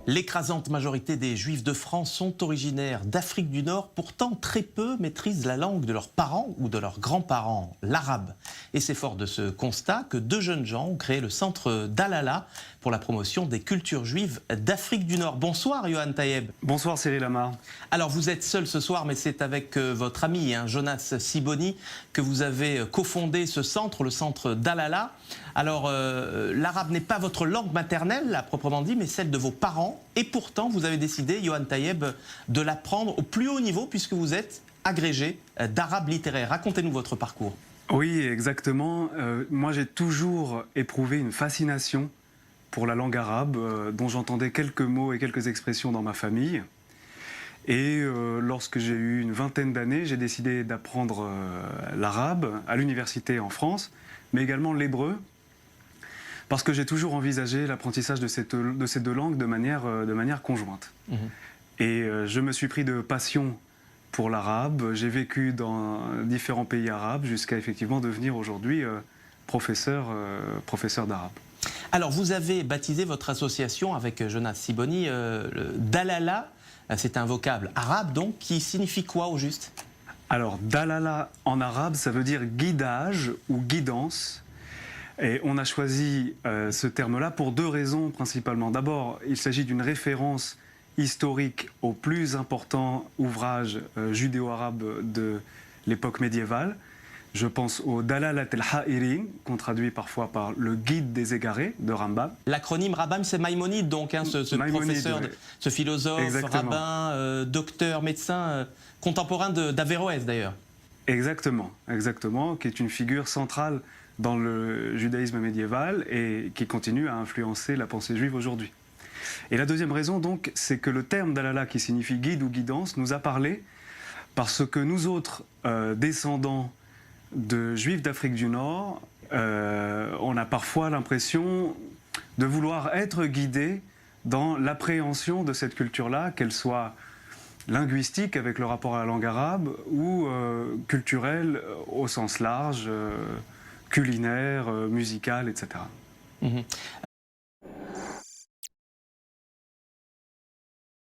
L'écrasante majorité des Juifs de France sont originaires d'Afrique du Nord. Pourtant, très peu maîtrisent la langue de leurs parents ou de leurs grands-parents, l'arabe. Et c'est fort de ce constat que deux jeunes gens ont créé le centre Dalala pour la promotion des cultures juives d'Afrique du Nord. Bonsoir, Yohan Tayeb. Bonsoir, Cyril Amar. Alors, vous êtes seul ce soir, mais c'est avec votre ami, Jonas Sibony, que vous avez cofondé ce centre, le centre Dalala. Alors, l'arabe n'est pas votre langue maternelle, à proprement dit, mais celle de vos parents. Et pourtant, vous avez décidé, Yohan Tayeb, de l'apprendre au plus haut niveau, puisque vous êtes agrégé d'arabe littéraire. Racontez-nous votre parcours. Oui, exactement. Moi, j'ai toujours éprouvé une fascination pour la langue arabe, dont j'entendais quelques mots et quelques expressions dans ma famille. Et lorsque j'ai eu une vingtaine d'années, j'ai décidé d'apprendre l'arabe à l'université en France, mais également l'hébreu, parce que j'ai toujours envisagé l'apprentissage de ces deux langues de manière conjointe. Et je me suis pris de passion pour l'arabe. J'ai vécu dans différents pays arabes jusqu'à effectivement devenir aujourd'hui professeur d'arabe. Alors, vous avez baptisé votre association avec Jonas Sibony, Dalala. C'est un vocable arabe, donc, qui signifie quoi au juste? Alors, Dalala en arabe, ça veut dire guidage ou guidance. Et on a choisi ce terme-là pour deux raisons principalement. D'abord, il s'agit d'une référence historique au plus important ouvrage judéo-arabe de l'époque médiévale. Je pense au Dalalat el-Ha'irin, qu'on traduit parfois par le guide des égarés de Rambam. L'acronyme Rambam, c'est Maïmonide, donc, ce Maïmonide, professeur, ouais. ce philosophe, Exactement. rabbin, docteur, médecin, contemporain d'Averroès d'ailleurs. Exactement, qui est une figure centrale dans le judaïsme médiéval et qui continue à influencer la pensée juive aujourd'hui. Et la deuxième raison, donc, c'est que le terme Dalala, qui signifie guide ou guidance, nous a parlé parce que nous autres descendants de Juifs d'Afrique du Nord, on a parfois l'impression de vouloir être guidés dans l'appréhension de cette culture-là, qu'elle soit linguistique avec le rapport à la langue arabe ou culturelle au sens large, culinaire, musical, etc.